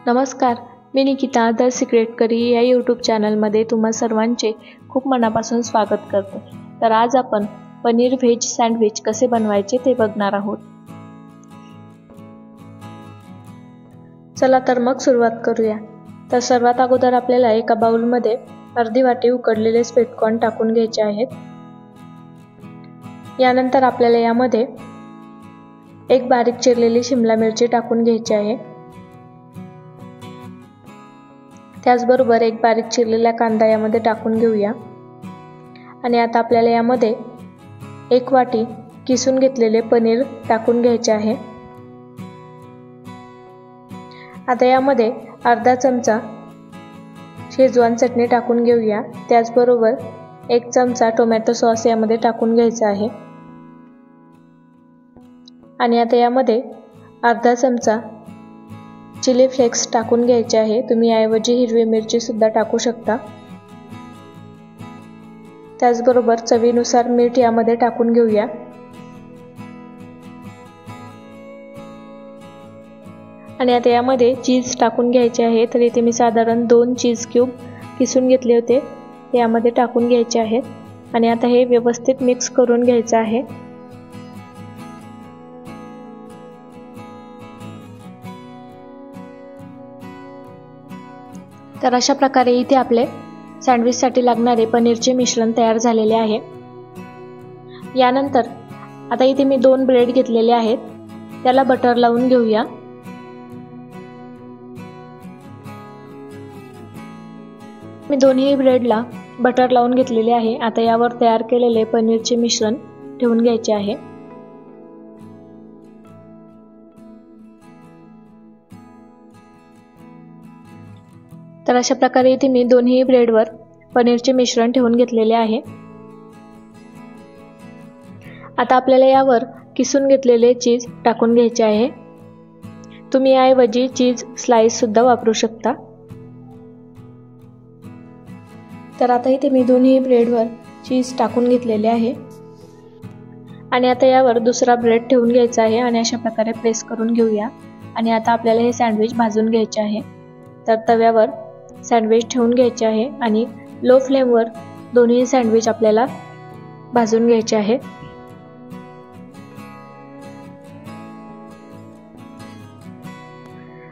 नमस्कार, मी Nikita the secret करी या YouTube चॅनलमध्ये तुम्हा सर्वांचे खूप मनापासून स्वागत करते। तर आज आपण पनीर व्हेज सँडविच कसे बनवायचे ते बघणार आहोत। चला तर मग सुरुवात करूया। तर सर्वात अगोदर आपल्याला एका बाउलमध्ये अर्धी वाटी उकडलेले स्वीट कॉर्न टाकून घ्यायचे आहेत। यानंतर आपल्याला यामध्ये एक बारीक चिरलेली शिमला मिरची टाकून घ्यायची आहे। त्याचबरोबर एक बारीक चिरलेला कांदा यामध्ये टाकून घेऊया। आणि आता आपल्याला यामध्ये एक वाटी किसून घेतलेले पनीर टाकून घ्यायचे आहे। आता यामध्ये अर्धा चमचा शेजवान चटणी टाकून घेऊया। त्याचबरोबर एक चमचा टोमॅटो सॉस यामध्ये टाकून घ्यायचा आहे। आणि आता यामध्ये अर्धा चमचा चिली फ्लेक्स टाकून घ्यायचे आहे। तुम्ही याऐवजी हिरवी मिरची सुद्धा टाकू शकता। त्याचबरोबर चवीनुसार मीठ यामध्ये टाकून घेऊया। आणि आता यामध्ये चीज टाकून घ्यायचे आहे। तर इथे मी साधारण 2 चीज क्यूब किसून घेतले होते, ते यामध्ये टाकून घ्यायचे आहेत। आणि आता हे व्यवस्थित मिक्स करून घ्यायचे आहे। तर अशा प्रकारे इथे आपले सँडविचसाठी लागणारे पनीरचे मिश्रण तयार झालेले आहे। यानंतर आता इथे मी 2 ब्रेड घेतलेले आहेत, त्याला बटर लावून घेऊया। मी दोन्ही ब्रेडला बटर लावून घेतलेले आहे। आता यावर तयार केलेले पनीरचे मिश्रण ठेवून घ्यायचे आहे। तर अशा प्रकारे इथे मी दोन्ही ब्रेडवर पनीरचे मिश्रण ठेवून घेतलेले आहे। आता आपल्याला यावर किसून घेतलेले चीज टाकून घ्यायचे आहे। तुम्ही याऐवजी चीज स्लाइस सुद्धा वापरू शकता। तर आता इथे मी दोन्ही ब्रेडवर चीज टाकून घेतलेले आहे। आणि आता यावर दुसरा ब्रेड ठेवून घ्यायचा आहे आणि अशा प्रकारे प्रेस करून घेऊया। आणि आता आपल्याला हे सँडविच भाजून घ्यायचे आहे। तर तव्यावर सँडविच ठेवून घ्यायचे आहे आणि लो फ्लेमवर दोन्ही सँडविच आपल्याला भाजून घ्यायचे आहे।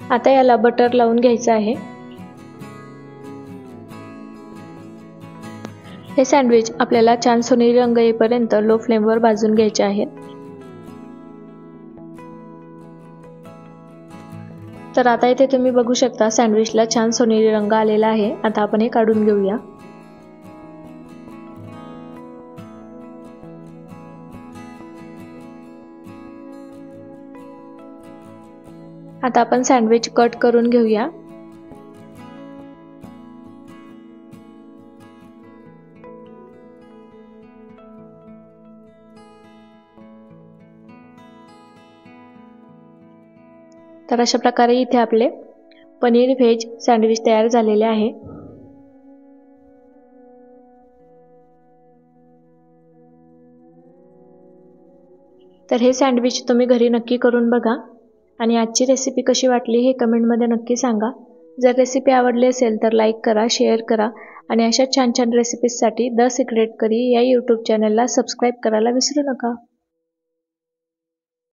आता याला बटर लावून घ्यायचं आहे। हे सँडविच आपल्याला छान सोनेरी रंग येईपर्यंत लो फ्लेमवर भाजून घ्यायचे आहे। तर आता इथे तुम्ही बघू शकता सँडविचला छान सोनेरी रंग आलेला आहे। आता आपण हे काढून घेऊया। आता आपण सँडविच कट करून घेऊया। तर अशा प्रकारे इथे आपले पनीर व्हेज सँडविच तयार झालेले आहे। तर हे सँडविच तुम्ही घरी नक्की करून बघा आणि आजची रेसिपी कशी वाटली हे कमेंटमध्ये नक्की सांगा। जर रेसिपी आवडली असेल तर लाईक करा, शेअर करा आणि अशा छान छान रेसिपीजसाठी द सिक्रेट करी या यूट्यूब चॅनलला सबस्क्राईब करायला विसरू नका।